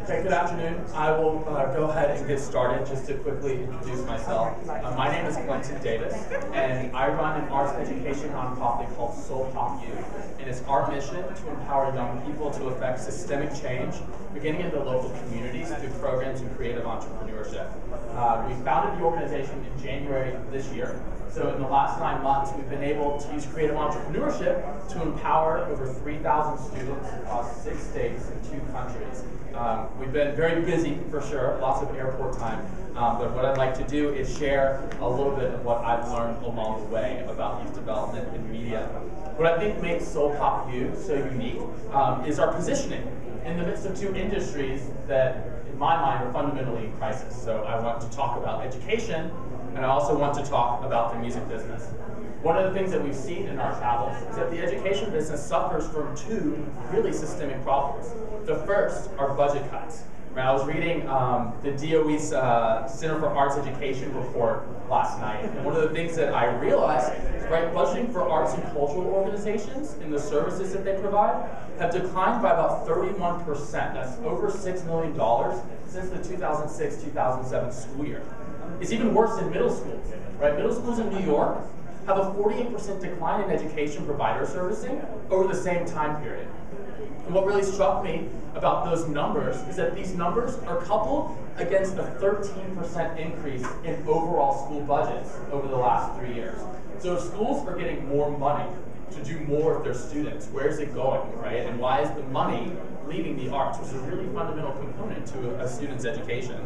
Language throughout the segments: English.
Okay, good afternoon. I will go ahead and get started just to quickly introduce myself. My name is Quentin Davis, and I run an arts education nonprofit called Soul Pop U. And it's our mission to empower young people to affect systemic change, beginning in the local communities through programs and creative entrepreneurship. We founded the organization in January of this year. So in the last 9 months, we've been able to use creative entrepreneurship to empower over 3,000 students across 6 states and 2 countries. We've been very busy, for sure, lots of airport time, but what I'd like to do is share a little bit of what I've learned along the way about youth development in media. What I think makes Soul Pop U so unique is our positioning in the midst of 2 industries that, in my mind, are fundamentally in crisis. So I want to talk about education, and I also want to talk about the music business. One of the things that we've seen in our travels is that the education business suffers from 2 really systemic problems. The first are budget cuts. Right, I was reading the DOE's Center for Arts Education report last night, and one of the things that I realized is, right, budgeting for arts and cultural organizations and the services that they provide have declined by about 31%. That's over $6 million since the 2006-2007 school year. It's even worse in middle schools. Right, middle schools in New York have a 48% decline in education provider servicing over the same time period. And what really struck me about those numbers is that these numbers are coupled against a 13% increase in overall school budgets over the last 3 years. So if schools are getting more money to do more with their students, where is it going, right? And why is the money leaving the arts, which is a really fundamental component to a student's education?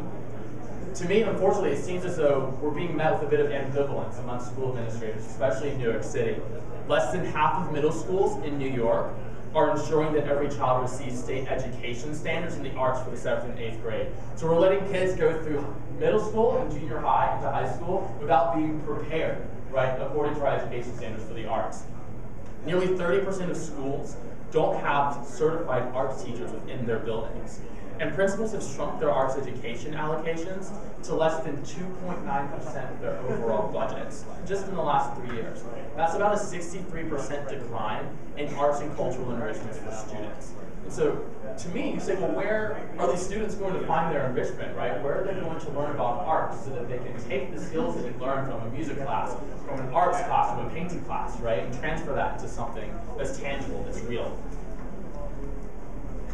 To me, unfortunately, it seems as though we're being met with a bit of ambivalence among school administrators, especially in New York City. Less than half of middle schools in New York are ensuring that every child receives state education standards in the arts for the 7th and 8th grade. So we're letting kids go through middle school and junior high into high school without being prepared, right, according to our education standards for the arts. Nearly 30% of schools don't have certified arts teachers within their buildings. And principals have shrunk their arts education allocations to less than 2.9% of their overall budgets, just in the last 3 years. That's about a 63% decline in arts and cultural enrichments for students. And so, to me, you say, well, where are these students going to find their enrichment, right? Where are they going to learn about art so that they can take the skills that they learn from a music class, from an arts class, from a painting class, right, and transfer that into something that's tangible, that's real?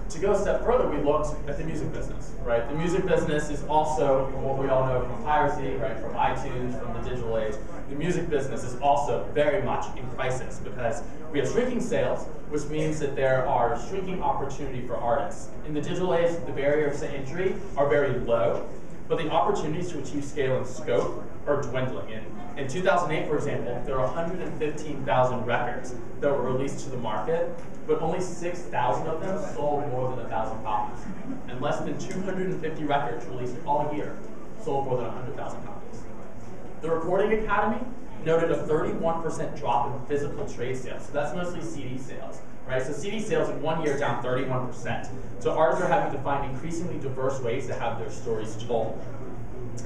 To go a step further, we looked at the music business, right? The music business is also, what we all know from piracy, right, from iTunes, from the digital age. The music business is also very much in crisis because we have shrinking sales, which means that there are shrinking opportunity for artists. In the digital age, the barriers to entry are very low, but the opportunities to achieve scale and scope are dwindling. In 2008, for example, there were 115,000 records that were released to the market, but only 6,000 of them sold more than 1,000 copies. And less than 250 records released all year sold more than 100,000 copies. The Recording Academy noted a 31% drop in physical trade sales. So that's mostly CD sales, right? So CD sales in 1 year down 31%. So artists are having to find increasingly diverse ways to have their stories told.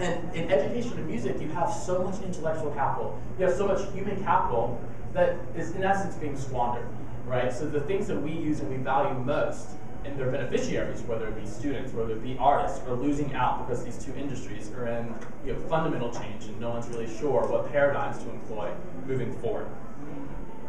And in education and music, you have so much intellectual capital. You have so much human capital that is, in essence, being squandered, right? So the things that we use and we value most, and their beneficiaries, whether it be students, whether it be artists, are losing out because these 2 industries are in fundamental change, and no one's really sure what paradigms to employ moving forward.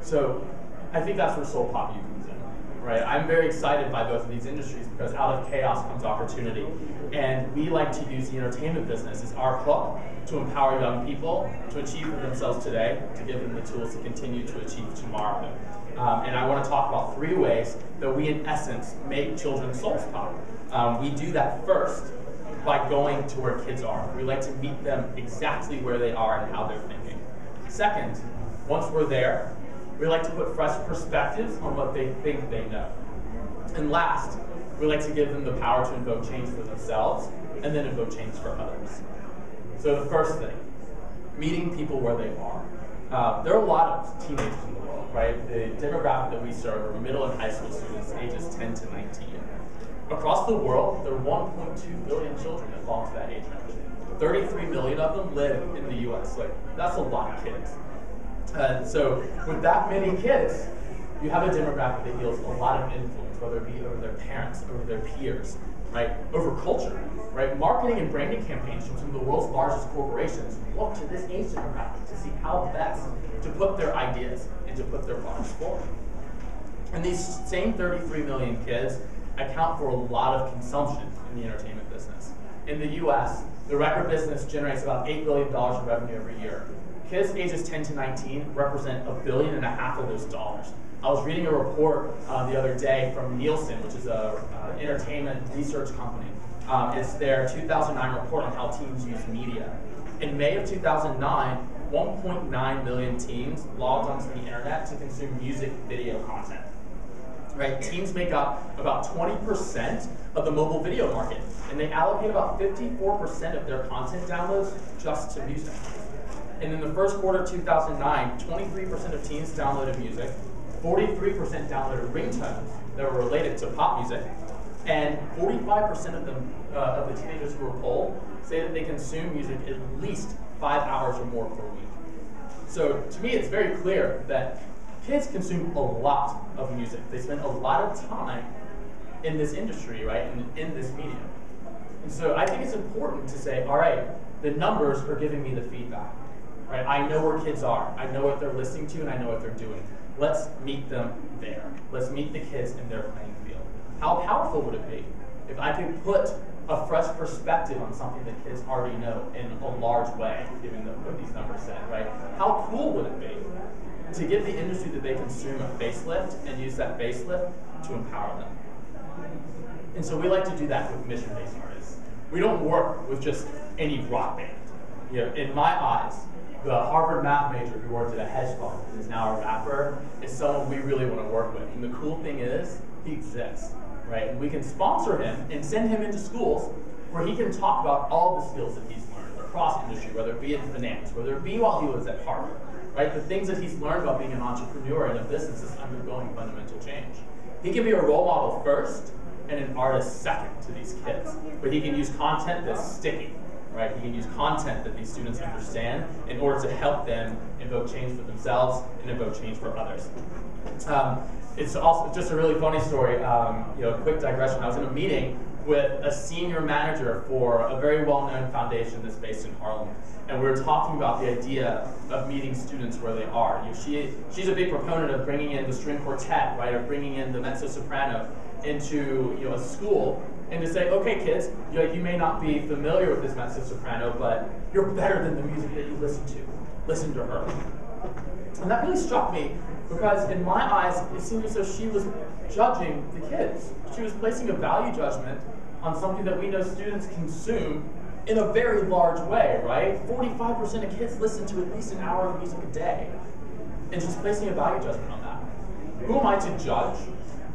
So I think that's where Soul Pop U comes in, right? I'm very excited by both of these industries because out of chaos comes opportunity. And we like to use the entertainment business as our hook to empower young people to achieve for themselves today, to give them the tools to continue to achieve tomorrow. And I want to talk about 3 ways that we, in essence, make children's souls pop. We do that first by going to where kids are. We like to meet them exactly where they are and how they're thinking. Second, once we're there, we like to put fresh perspectives on what they think they know. And last, we like to give them the power to invoke change for themselves and then invoke change for others. So the first thing, meeting people where they are. There are a lot of teenagers in the world, right? The demographic that we serve are middle and high school students ages 10 to 19. Across the world, there are 1.2 billion children that fall into that age range. 33 million of them live in the US. Like, that's a lot of kids. So with that many kids, you have a demographic that yields a lot of influence, whether it be over their parents, over their peers, right, over culture, right? Marketing and branding campaigns from some of the world's largest corporations look to this age demographic to see how best to put their ideas and to put their products forward. And these same 33 million kids account for a lot of consumption in the entertainment business. In the US, the record business generates about $8 billion in revenue every year. Kids ages 10 to 19 represent $1.5 billion of those dollars. I was reading a report the other day from Nielsen, which is an entertainment research company. It's their 2009 report on how teens use media. In May of 2009, 1.9 million teens logged onto the internet to consume music video content. Right? Teens make up about 20% of the mobile video market, and they allocate about 54% of their content downloads just to music. And in the first quarter of 2009, 23% of teens downloaded music, 43% downloaded ringtones that were related to pop music, and 45% of them, of the teenagers who were polled say that they consume music at least 5 hours or more per week. So to me, it's very clear that kids consume a lot of music. They spend a lot of time in this industry, right, in this medium. And so I think it's important to say, all right, the numbers are giving me the feedback. Right? I know where kids are. I know what they're listening to, and I know what they're doing. Let's meet them there. Let's meet the kids in their playing field. How powerful would it be if I could put a fresh perspective on something that kids already know in a large way, given what these numbers said, right? How cool would it be to give the industry that they consume a facelift and use that facelift to empower them? And so we like to do that with mission-based artists. We don't work with just any rock band. You know, in my eyes, the Harvard math major who worked at a hedge fund and is now a rapper is someone we really want to work with. And the cool thing is, he exists, right? And we can sponsor him and send him into schools where he can talk about all the skills that he's learned across industry, whether it be in finance, whether it be while he was at Harvard, right? The things that he's learned about being an entrepreneur in a business that's undergoing fundamental change. He can be a role model first and an artist second to these kids, but he can use content that's sticky. Right? He can use content that these students understand in order to help them invoke change for themselves and invoke change for others. It's also just a really funny story, a quick digression. I was in a meeting with a senior manager for a very well-known foundation that's based in Harlem, and we were talking about the idea of meeting students where they are. She's a big proponent of bringing in the string quartet, right, of bringing in the mezzo-soprano into a school, and to say, okay, kids, you may not be familiar with this mezzo-soprano, but you're better than the music that you listen to. Listen to her. And that really struck me because in my eyes, it seemed as though she was judging the kids. She was placing a value judgment on something that we know students consume in a very large way, right? 45% of kids listen to at least an hour of music a day. And she's placing a value judgment on that. Who am I to judge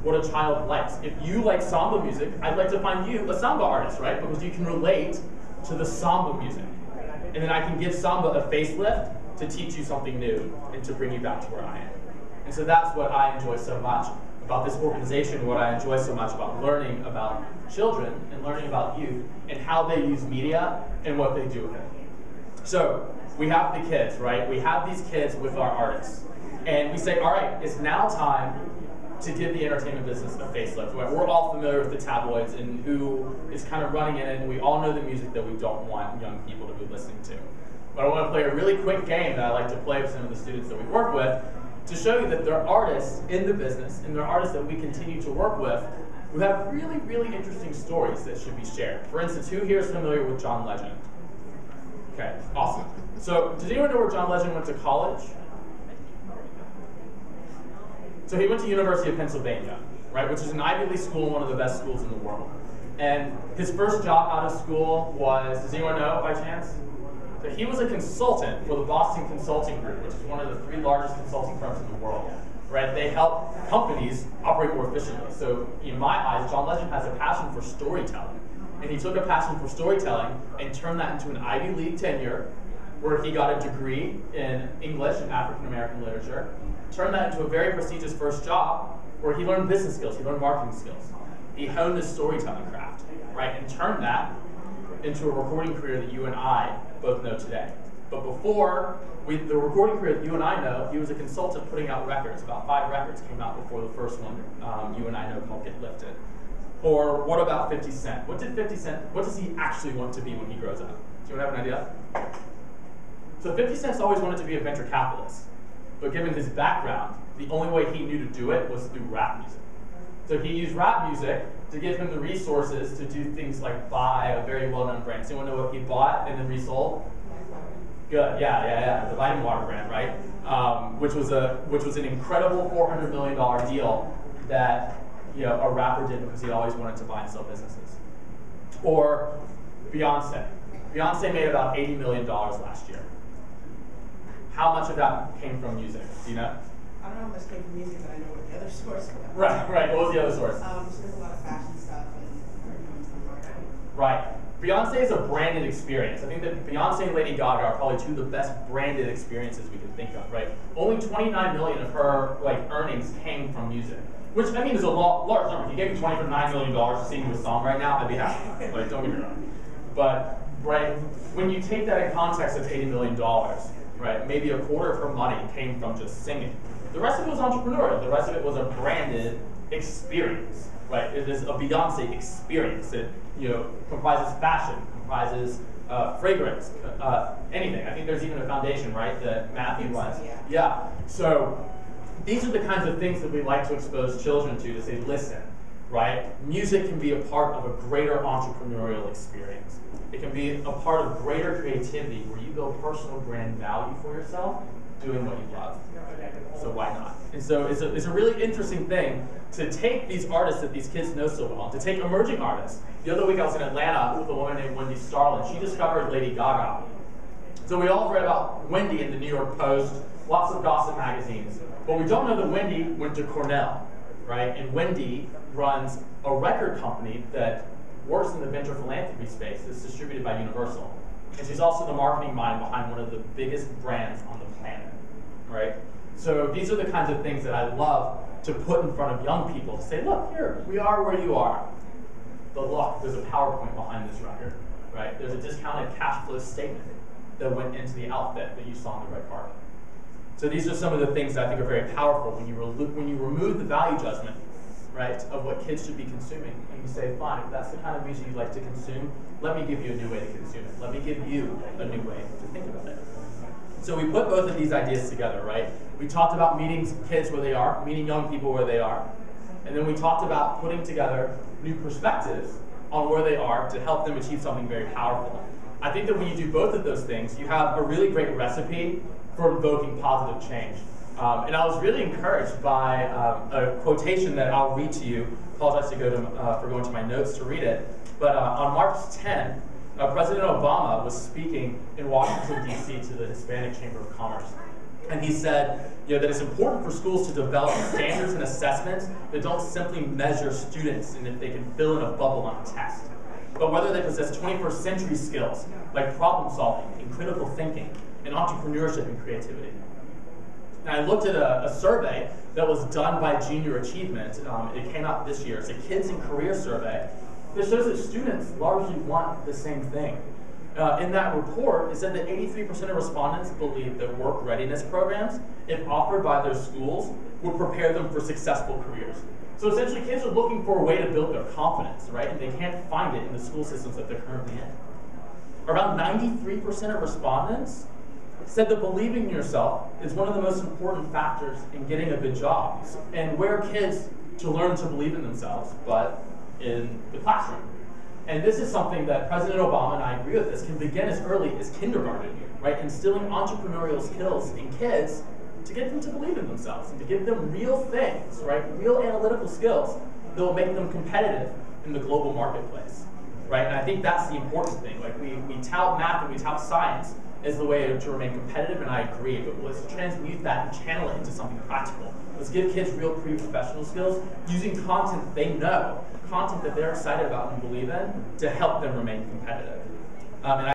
what a child likes? If you like samba music, I'd like to find you a samba artist, right? Because you can relate to the samba music. And then I can give samba a facelift to teach you something new and to bring you back to where I am. And so that's what I enjoy so much about this organization, what I enjoy so much about learning about children and learning about youth and how they use media and what they do with it. So we have the kids, right? We have these kids with our artists. And we say, all right, it's now time to give the entertainment business a facelift. We're all familiar with the tabloids and who is kind of running in it, and we all know the music that we don't want young people to be listening to. But I want to play a really quick game that I like to play with some of the students that we work with to show you that there are artists in the business, and there are artists that we continue to work with who have really, really interesting stories that should be shared. For instance, who here is familiar with John Legend? Okay, awesome. So, does anyone know where John Legend went to college? So he went to University of Pennsylvania, right, which is an Ivy League school, one of the best schools in the world. And his first job out of school was, does anyone know by chance? So he was a consultant for the Boston Consulting Group, which is one of the 3 largest consulting firms in the world. Right? They help companies operate more efficiently. So in my eyes, John Legend has a passion for storytelling. And he took a passion for storytelling and turned that into an Ivy League tenure where he got a degree in English and African American literature, turned that into a very prestigious first job where he learned business skills, he learned marketing skills. He honed his storytelling craft, right? And turned that into a recording career that you and I both know today. But before the recording career that you and I know, he was a consultant putting out records. About 5 records came out before the first one you and I know called Get Lifted. Or what about 50 Cent? What does he actually want to be when he grows up? Do you have an idea? So 50 Cent's always wanted to be a venture capitalist. But given his background, the only way he knew to do it was through rap music. So he used rap music to give him the resources to do things like buy a very well-known brand. So you want to know what he bought and then resold? Good, yeah. The vitamin water brand, right? Which was an incredible $400 million deal that a rapper did because he always wanted to buy and sell businesses. Or Beyonce. Beyonce made about $80 million last year. How much of that came from music? Do you know? I don't know how much came from music, but I know what the other source was. Right. What was the other source? She does a lot of fashion stuff and Right. Beyonce is a branded experience. I think that Beyonce and Lady Gaga are probably two of the best branded experiences we can think of, right? Only 29 million of her earnings came from music, which I mean is a large number. If you gave me $29 million to sing you a song right now, I'd be happy. Don't get me wrong. But when you take that in context, it's $80 million, right? Maybe a quarter of her money came from just singing. The rest of it was entrepreneurial. The rest of it was a branded experience, right? It is a Beyonce experience. It comprises fashion, comprises fragrance, anything. I think there's even a foundation, right, that Matthew runs. Yeah. So these are the kinds of things that we like to expose children to say, listen, right? Music can be a part of a greater entrepreneurial experience. It can be a part of greater creativity where you build personal brand value for yourself doing what you love. So why not? And so it's a really interesting thing to take these artists that these kids know so well, to take emerging artists. The other week I was in Atlanta with a woman named Wendy Starlin. She discovered Lady Gaga. So we all read about Wendy in the New York Post, lots of gossip magazines. But we don't know that Wendy went to Cornell, right? And Wendy runs a record company that works in the venture philanthropy space that's distributed by Universal. And she's also the marketing mind behind one of the biggest brands on the planet, right? So these are the kinds of things that I love to put in front of young people to say, look, here, we are where you are. But look, there's a PowerPoint behind this record, right? There's a discounted cash flow statement that went into the outfit that you saw on the red carpet. So these are some of the things that I think are very powerful when you remove the value judgment, right, of what kids should be consuming. And you say, fine, if that's the kind of music you like to consume, let me give you a new way to consume it. Let me give you a new way to think about it. So we put both of these ideas together, right? We talked about meeting kids where they are, meeting young people where they are. And then we talked about putting together new perspectives on where they are to help them achieve something very powerful. I think that when you do both of those things, you have a really great recipe for invoking positive change. And I was really encouraged by a quotation that I'll read to you. Apologize for going to my notes to read it. But on March 10, President Obama was speaking in Washington, D.C. to the Hispanic Chamber of Commerce. And he said that it's important for schools to develop standards and assessments that don't simply measure students and if they can fill in a bubble on a test, but whether they possess 21st century skills like problem solving and critical thinking and entrepreneurship and creativity. And I looked at a survey that was done by Junior Achievement. It came out this year. It's a Kids and Career survey that shows that students largely want the same thing. In that report, it said that 83% of respondents believe that work readiness programs, if offered by their schools, would prepare them for successful careers. So essentially, kids are looking for a way to build their confidence, right? And they can't find it in the school systems that they're currently in. Around 93% of respondents said that believing in yourself is one of the most important factors in getting a good job. And where are kids to learn to believe in themselves, but in the classroom? And this is something that President Obama, and I agree with this, can begin as early as kindergarten, right? Instilling entrepreneurial skills in kids to get them to believe in themselves and to give them real things, right? Real analytical skills that will make them competitive in the global marketplace, right? And I think that's the important thing. Like we tout math and we tout science as the way to remain competitive, and I agree, but let's transmute that and channel it into something practical. Let's give kids real pre-professional skills using content they know, content that they're excited about and believe in to help them remain competitive. And